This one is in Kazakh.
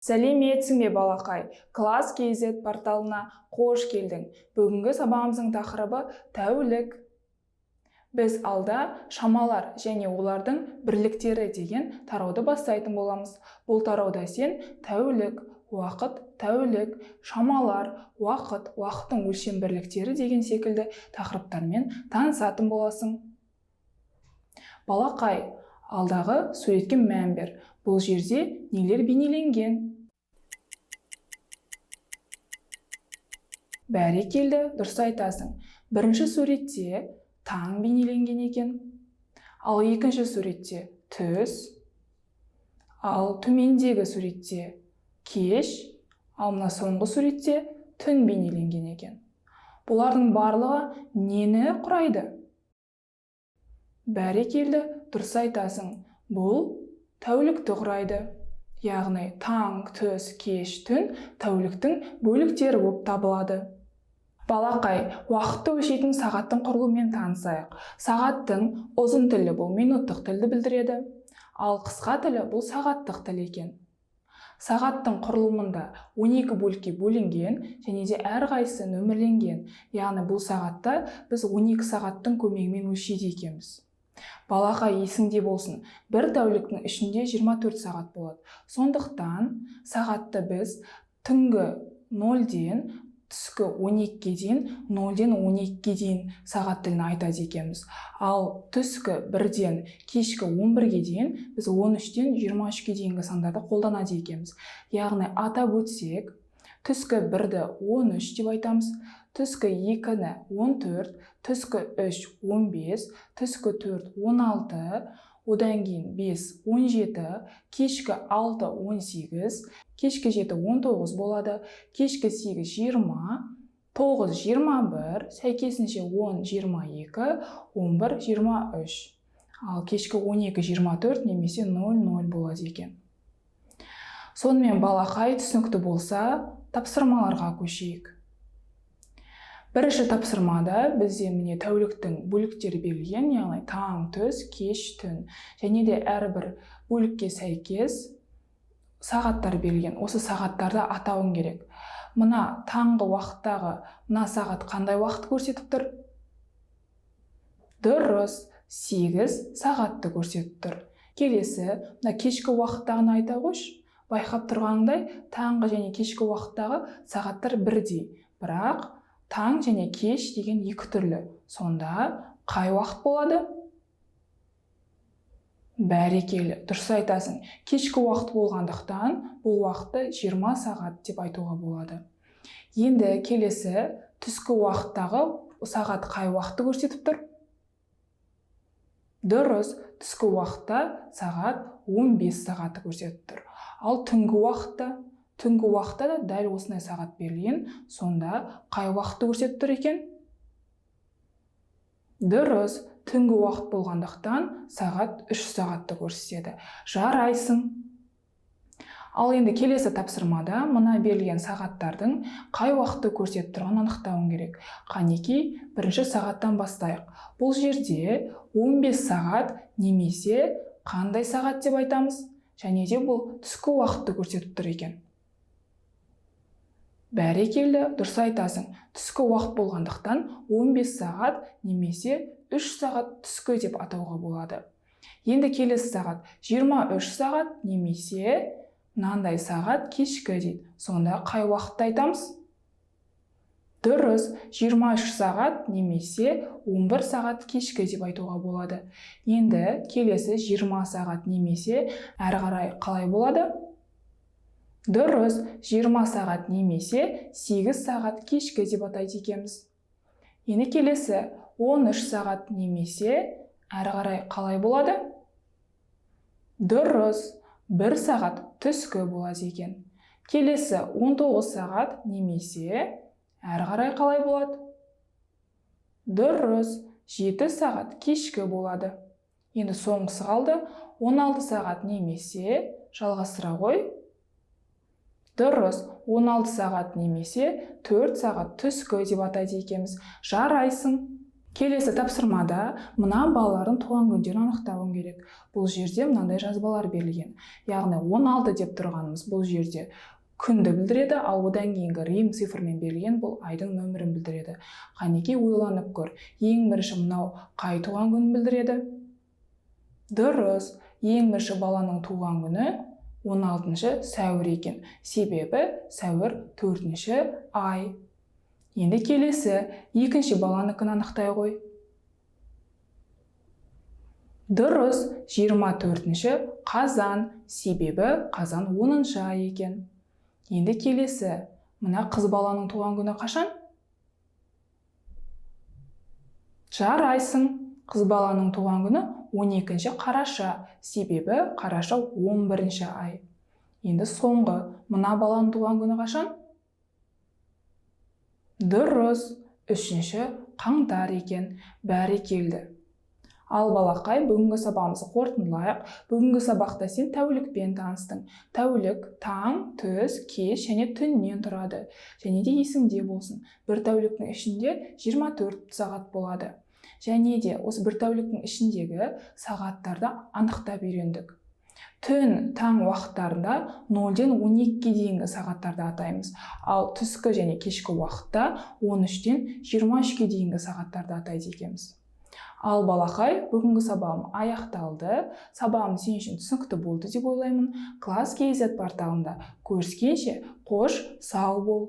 Сәлеметсің бе балақай, класс KZ порталына қош келдің. Бүгінгі сабағымыздың тақырыбы тәулік. Біз алда шамалар және олардың бірліктері деген тарауды бастайтын боламыз. Бұл тарауда сен тәулік, уақыт, тәулік, шамалар, уақыт, уақыттың өлшем бірліктері деген секілді тақырыптармен танысатын боласың. Балақай, алдағы суретке мән бер. Бұл жерде нелер бейнеленген? Бәрекелді, дұрыс айтасың. Бірінші суретте таң бейнеленген екен. Ал екінші суретте түс. Ал төмендегі суретте кеш. Ал мына соңғы суретте түн бейнеленген екен. Бұлардың барлығы нені құрайды? Бәрекелді, дұрыс айтасың. Бұл тәулікті құрайды. Яғни таң, түс, кеш, түн тәуліктің бөліктері болып табылады. Балақай, уақытты өлшейтін сағаттың құрылымымен танысайық. Сағаттың ұзын тілі бұл минуттық тілді білдіреді, ал қысқа тілі бұл сағаттық тіл екен. Сағаттың құрылымында 12 бөлікке бөлінген және де әрқайсысы нөмірленген. Яғни бұл сағатта біз 12 сағаттың көмегімен өлшейді екенбіз. Балақай, есіңде болсын, бір тәуліктің ішінде 24 сағат болады. Сондықтан сағатты біз түнгі 0-ден түскі 12-ге дейін, 0-ден 12-ге дейін сағат тілін айтады екенбіз. Ал түскі 1-ден кешкі 11-ге дейін біз 13-ден 23-ге дейінгі сандарды қолданады екенбіз. Яғни атап өтсек, түскі 1-ді 13 деп айтамыз, түскі 2-ні 14, түскі 3 15, түскі 4 16, одан кейін 5 17, кешкі 6 18, кешкі 7 19 болады, кешкі 8 20, 9 21, сәйкесінше 10 22, 11 23, ал кешкі 12 24 немесе 00 болады екен. Сонымен балақай, түсінікті болса, тапсырмаларға көшейік. Бірінші тапсырмада бізде міне тәуліктің бөліктері берілген, яғни таң, түс, кеш, түн. Және де әрбір бөлікке сәйкес сағаттар берілген. Осы сағаттарды атауың керек. Мына таңғы уақыттағы мына сағат қандай уақыт көрсетіп тұр? Дұрыс, 8 сағатты көрсетіп тұр. Келесі, мына кешкі уақыттағыны айта қойш. Байқап тұрғандай, таңғы және кешкі уақыттағы сағаттар бірдей. Бірақ таң және кеш деген екі түрлі. Сонда қай уақыт болады? Бәрекелі, дұрыс айтасың. Кешкі уақыт болғандықтан бұл уақытты 20 сағат деп айтуға болады. Енді келесі түскі уақыттағы сағат қай уақытты көрсетіп тұр? Дұрыс, түскі уақытта сағат 15 сағатты көрсетіп тұр. Ал түнгі уақытта да дәл осындай сағат берілген, сонда қай уақытты көрсетіп тұр екен? Дұрыс, түнгі уақыт болғандықтан сағат 3 сағатты көрсетеді. Жарайсың. Ал енді келесі тапсырмада мына берілген сағаттардың қай уақытты көрсетіп тұрғанын анықтауың керек. Қанекей, бірінші сағаттан бастайық. Бұл жерде 15 сағат немесе қандай сағат деп айтамыз? Және де бұл түскі уақытты көрсетіп тұр екен. Бәрекелді, дұрыс айтасың. Түскі уақыт болғандықтан 15 сағат немесе 3 сағат түскі деп атауға болады. Енді келесі сағат 23 сағат немесе мынандай сағат кешкі дейді. Сонда қай уақытты айтамыз? Дұрыс, 23 сағат немесе 11 сағат кешкі деп айтуға болады. Енді келесі 20 сағат немесе әрі қарай қалай болады? Дұрыс, 20 сағат немесе 8 сағат кешкі деп атайды екенбіз. Енді келесі 13 сағат немесе әрі қарай қалай болады? Дұрыс, 1 сағат түскі болады екен. Келесі 19 сағат немесе әрі қарай қалай болады? Дұрыс, 7 сағат кешкі болады. Енді соңғысы қалды, 16 сағат немесе жалғастыра ғой. Дұрыс, 16 сағат немесе 4 сағат түскі деп атайды екенбіз. Жарайсың. Келесі тапсырмада мына балалардың туған күндерін анықтауым керек. Бұл жерде мынандай жазбалар берілген. Яғни 16 деп тұрғанымыз бұл жерде күнді білдіреді, ал одан кейінгі рим цифрмен берілген бұл айдың нөмірін білдіреді. Қанекей, ойланып көр. Ең бірінші мынау қай туған күнін білдіреді? Дұрыс. Ең бірінші баланың туған күні 16 сәуір екен. Себебі сәуір 4-ші ай. Енді келесі екінші баланыкін анықтай қой. Дұрыс, 24-ші қазан, себебі қазан 10-шы ай екен. Енді келесі, мына қыз баланың туған күні қашан? Жарайсың, қыз баланың туған күні 12-ші қараша, себебі қараша 11-ші ай. Енді соңғы, мына баланың туған күні қашан? Дұрыс, 3-ші қаңтар екен. Бәрі келді. Ал балақай, бүгінгі сабағымызды қорытындылайық. Бүгінгі сабақта сен тәулікпен таныстың. Тәулік таң, түс, кеш және түннен тұрады. Және де есіңде болсын. Бір тәуліктің ішінде 24 сағат болады. Және де осы бір тәуліктің ішіндегі сағаттарды анықтап үйрендік. Түн, таң уақыттарында 0-ден 12-ге дейінгі сағаттарды атаймыз. Ал түскі және кешкі уақытта 13-ден 23-ге дейінгі сағаттарды атайды екенбіз. Ал балақай, бүгінгі сабағым аяқталды. Сабағым сен үшін түсінікті болды деп ойлаймын. Класс KZ порталында көріскенше қош, сау бол.